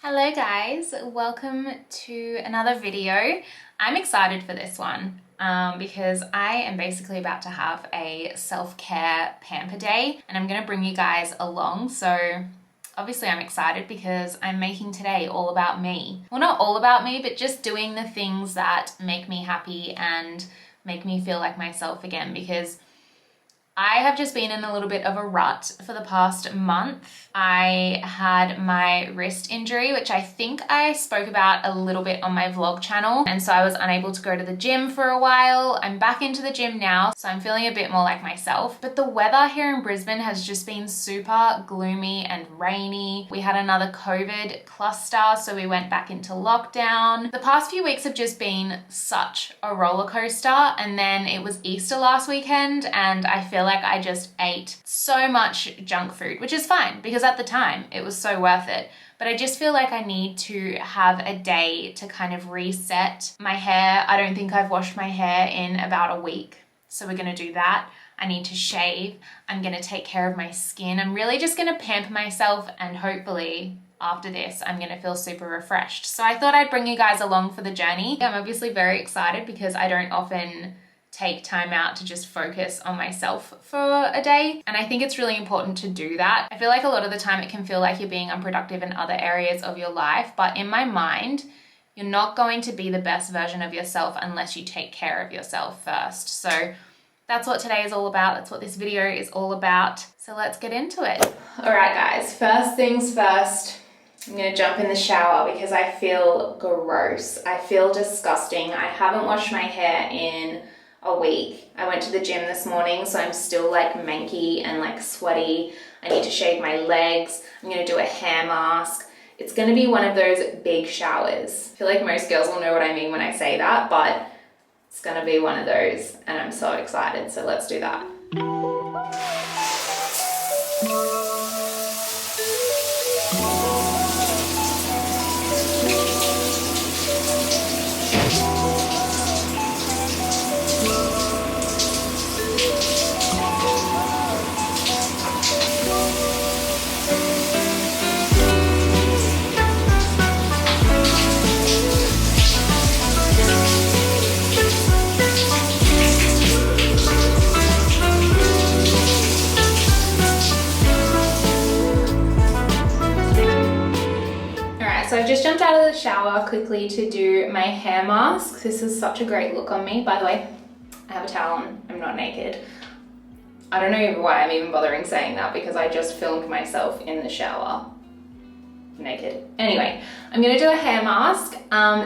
Hello guys, welcome to another video. I'm excited for this one because I am basically about to have a self-care pamper day and I'm going to bring you guys along. So obviously I'm excited because I'm making today all about me. Well, not all about me, but just doing the things that make me happy and make me feel like myself again, because I have just been in a little bit of a rut for the past month. I had my wrist injury, which I think I spoke about a little bit on my vlog channel. And so I was unable to go to the gym for a while. I'm back into the gym now, so I'm feeling a bit more like myself. But the weather here in Brisbane has just been super gloomy and rainy. We had another COVID cluster, so we went back into lockdown. The past few weeks have just been such a roller coaster. And then it was Easter last weekend, and I feel like I just ate so much junk food, which is fine because at the time it was so worth it. But I just feel like I need to have a day to kind of reset my hair. I don't think I've washed my hair in about a week. So we're gonna do that. I need to shave. I'm gonna take care of my skin. I'm really just gonna pamper myself, and hopefully after this, I'm gonna feel super refreshed. So I thought I'd bring you guys along for the journey. I'm obviously very excited because I don't often take time out to just focus on myself for a day. And I think it's really important to do that. I feel like a lot of the time it can feel like you're being unproductive in other areas of your life, but in my mind, you're not going to be the best version of yourself unless you take care of yourself first. So that's what today is all about. That's what this video is all about. So let's get into it. All right, guys, first things first. I'm gonna jump in the shower because I feel gross. I feel disgusting. I haven't washed my hair in a week. I went to the gym this morning, so I'm still like manky and like sweaty. I need to shave my legs. I'm gonna do a hair mask. It's gonna be one of those big showers. I feel like most girls will know what I mean when I say that, but it's gonna be one of those and I'm so excited. So let's do that. So I've just jumped out of the shower quickly to do my hair mask. This is such a great look on me. By the way, I have a towel on, I'm not naked. I don't know why I'm even bothering saying that because I just filmed myself in the shower naked. Anyway, I'm gonna do a hair mask.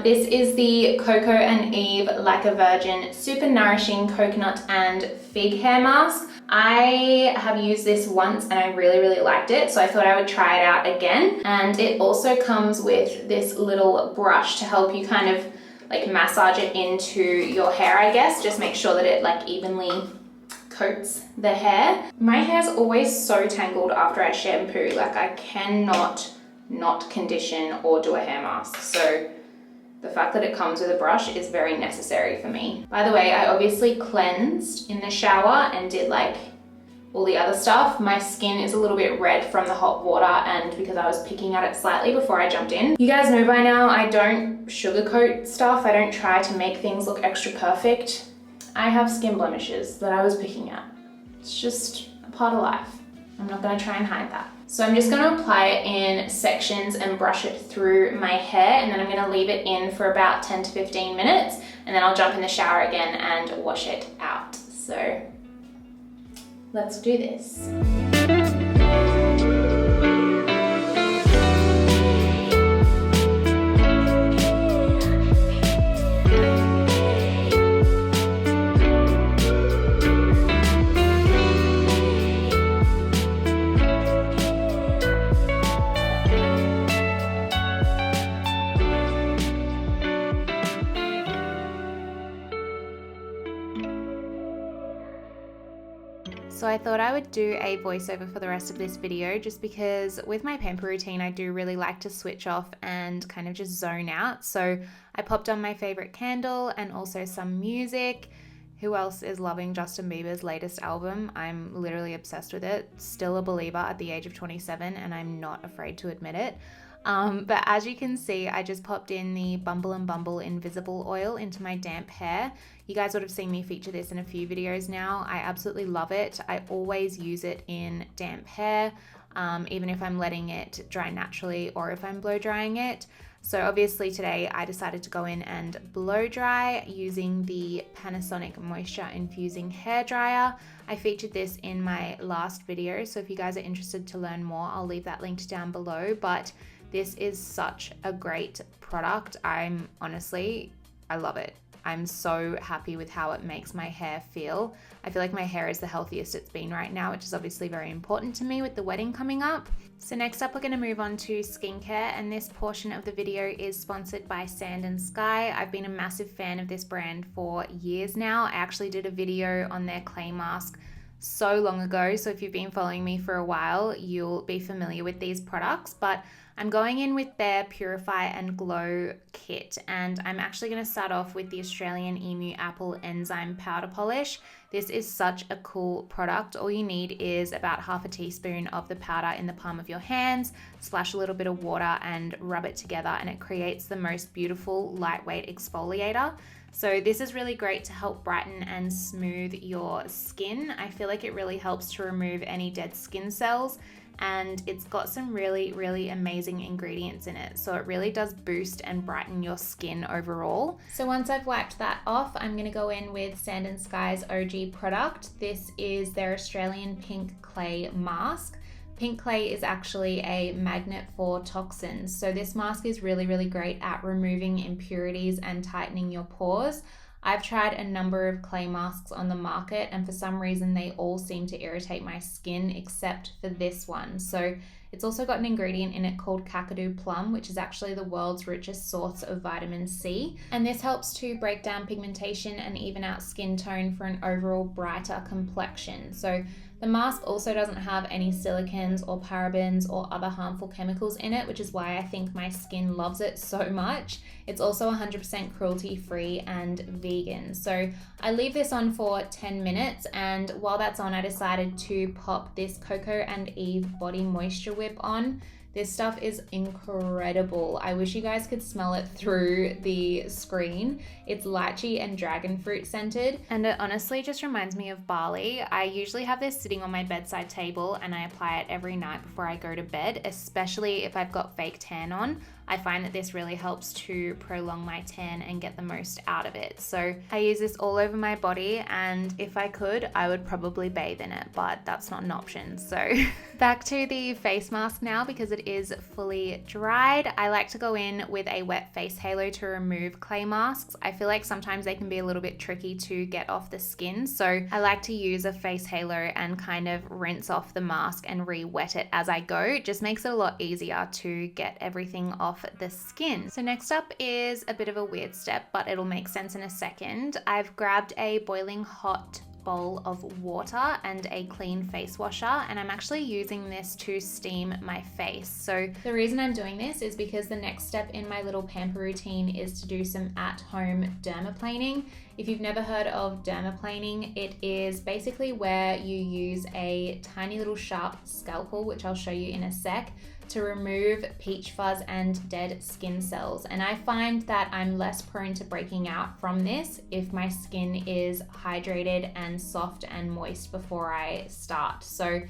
This is the Coco and Eve Like a Virgin Super Nourishing Coconut and Fig Hair Mask. I have used this once and I really liked it, so I thought I would try it out again. And it also comes with this little brush to help you kind of like massage it into your hair, I guess. Just make sure that it like evenly coats the hair. My hair's always so tangled after I shampoo, like I cannot not condition or do a hair mask. So the fact that it comes with a brush is very necessary for me. By the way, I obviously cleansed in the shower and did like all the other stuff. My skin is a little bit red from the hot water and because I was picking at it slightly before I jumped in. You guys know by now, I don't sugarcoat stuff. I don't try to make things look extra perfect. I have skin blemishes that I was picking at. It's just a part of life. I'm not gonna try and hide that. So I'm just gonna apply it in sections and brush it through my hair, and then I'm gonna leave it in for about 10 to 15 minutes, and then I'll jump in the shower again and wash it out. So let's do this. So I thought I would do a voiceover for the rest of this video just because with my pamper routine, I do really like to switch off and kind of just zone out. So I popped on my favorite candle and also some music. Who else is loving Justin Bieber's latest album? I'm literally obsessed with it. Still a believer at the age of 27 and I'm not afraid to admit it. But as you can see, I just popped in the Bumble and Bumble Invisible Oil into my damp hair. You guys would have seen me feature this in a few videos now. I absolutely love it. I always use it in damp hair, even if I'm letting it dry naturally or if I'm blow drying it. So obviously today I decided to go in and blow dry using the Panasonic Moisture Infusing Hair Dryer. I featured this in my last video, so if you guys are interested to learn more, I'll leave that linked down below. But this is such a great product. I love it. I'm so happy with how it makes my hair feel. I feel like my hair is the healthiest it's been right now, which is obviously very important to me with the wedding coming up. So next up, we're going to move on to skincare, and this portion of the video is sponsored by Sand & Sky. I've been a massive fan of this brand for years now. I actually did a video on their clay mask so long ago, so if you've been following me for a while, you'll be familiar with these products, but I'm going in with their Purify and Glow kit, and I'm actually going to start off with the Australian Emu Apple Enzyme Powder Polish. This is such a cool product. All you need is about half a teaspoon of the powder in the palm of your hands, splash a little bit of water and rub it together, and it creates the most beautiful lightweight exfoliator. So this is really great to help brighten and smooth your skin. I feel like it really helps to remove any dead skin cells, and it's got some really, really amazing ingredients in it. So it really does boost and brighten your skin overall. So once I've wiped that off, I'm gonna go in with Sand & Sky's OG product. This is their Australian Pink Clay Mask. Pink clay is actually a magnet for toxins. So this mask is really, really great at removing impurities and tightening your pores. I've tried a number of clay masks on the market, and for some reason they all seem to irritate my skin except for this one. So it's also got an ingredient in it called Kakadu plum, which is actually the world's richest source of vitamin C. And this helps to break down pigmentation and even out skin tone for an overall brighter complexion. So the mask also doesn't have any silicons or parabens or other harmful chemicals in it, which is why I think my skin loves it so much. It's also 100% cruelty-free and vegan. So I leave this on for 10 minutes, and while that's on, I decided to pop this Coco and Eve Body Moisture Whip on. This stuff is incredible. I wish you guys could smell it through the screen. It's lychee and dragon fruit scented, and it honestly just reminds me of Bali. I usually have this sitting on my bedside table, and I apply it every night before I go to bed, especially if I've got fake tan on. I find that this really helps to prolong my tan and get the most out of it. So I use this all over my body, and if I could, I would probably bathe in it, but that's not an option. So back to the face mask now, because it is fully dried. I like to go in with a wet face halo to remove clay masks. I feel like sometimes they can be a little bit tricky to get off the skin. So I like to use a face halo and kind of rinse off the mask and re-wet it as I go. It just makes it a lot easier to get everything off the skin. So next up is a bit of a weird step, but it'll make sense in a second. I've grabbed a boiling hot bowl of water and a clean face washer, and I'm actually using this to steam my face. So the reason I'm doing this is because the next step in my little pamper routine is to do some at-home derma planing. If you've never heard of derma planing, it is basically where you use a tiny little sharp scalpel, which I'll show you in a sec, to remove peach fuzz and dead skin cells. And I find that I'm less prone to breaking out from this if my skin is hydrated and soft and moist before I start. So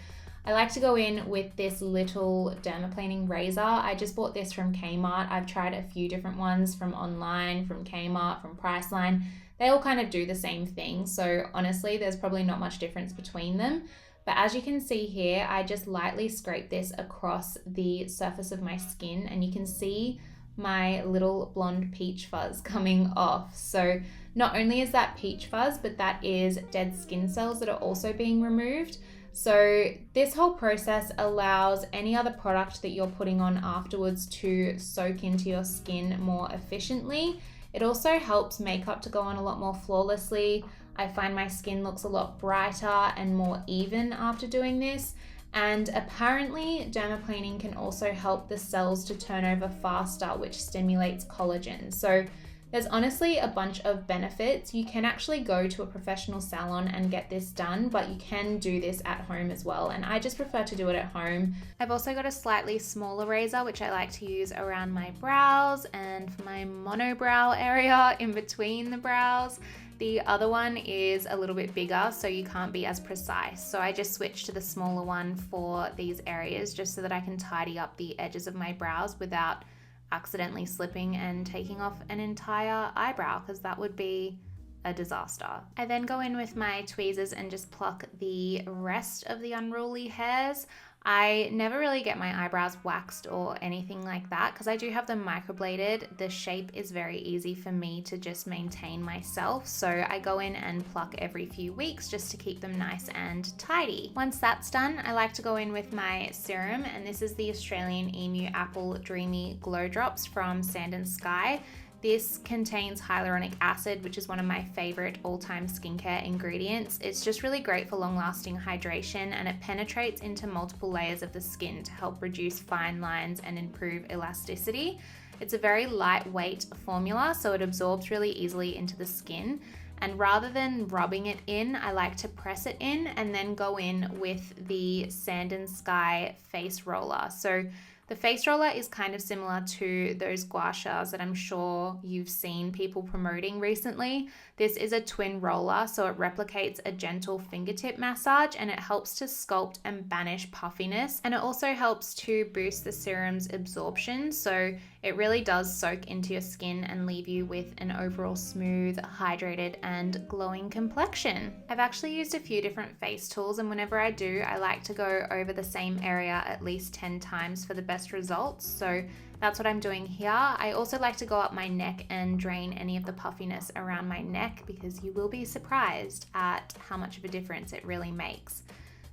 I like to go in with this little dermaplaning razor. I just bought this from Kmart. I've tried a few different ones from online, from Kmart, from Priceline. They all kind of do the same thing. So honestly, there's probably not much difference between them. But as you can see here, I just lightly scrape this across the surface of my skin, and you can see my little blonde peach fuzz coming off. So not only is that peach fuzz, but that is dead skin cells that are also being removed. So this whole process allows any other product that you're putting on afterwards to soak into your skin more efficiently. It also helps makeup to go on a lot more flawlessly. I find my skin looks a lot brighter and more even after doing this. And apparently dermaplaning can also help the cells to turn over faster, which stimulates collagen. So There's honestly a bunch of benefits. You can actually go to a professional salon and get this done, but you can do this at home as well. And I just prefer to do it at home. I've also got a slightly smaller razor, which I like to use around my brows and for my monobrow area in between the brows. The other one is a little bit bigger, so you can't be as precise. So I just switched to the smaller one for these areas just so that I can tidy up the edges of my brows without accidentally slipping and taking off an entire eyebrow, because that would be a disaster. I then go in with my tweezers and just pluck the rest of the unruly hairs. I never really get my eyebrows waxed or anything like that because I do have them microbladed. The shape is very easy for me to just maintain myself, so I go in and pluck every few weeks just to keep them nice and tidy. Once that's done, I like to go in with my serum, and this is the Australian Emu Apple Dreamy Glow Drops from Sand & Sky. This contains hyaluronic acid, which is one of my favorite all-time skincare ingredients. It's just really great for long-lasting hydration, and it penetrates into multiple layers of the skin to help reduce fine lines and improve elasticity. It's a very lightweight formula, so it absorbs really easily into the skin. And rather than rubbing it in, I like to press it in and then go in with the Sand & Sky face roller. So the face roller is kind of similar to those gua shas that I'm sure you've seen people promoting recently. This is a twin roller, so it replicates a gentle fingertip massage, and it helps to sculpt and banish puffiness, and it also helps to boost the serum's absorption, so it really does soak into your skin and leave you with an overall smooth, hydrated, and glowing complexion. I've actually used a few different face tools, and whenever I do, I like to go over the same area at least 10 times for the best results. So that's what I'm doing here. I also like to go up my neck and drain any of the puffiness around my neck, because you will be surprised at how much of a difference it really makes.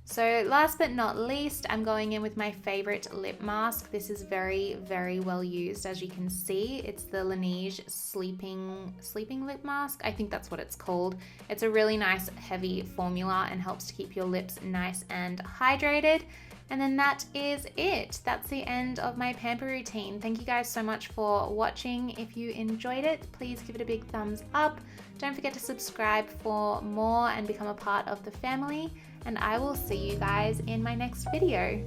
So last but not least, I'm going in with my favorite lip mask. This is very, very well used, as you can see. It's the Laneige sleeping lip mask. I think that's what it's called. It's a really nice heavy formula and helps to keep your lips nice and hydrated. And then that is it. That's the end of my pamper routine. Thank you guys so much for watching. If you enjoyed it, please give it a big thumbs up. Don't forget to subscribe for more and become a part of the family. And I will see you guys in my next video.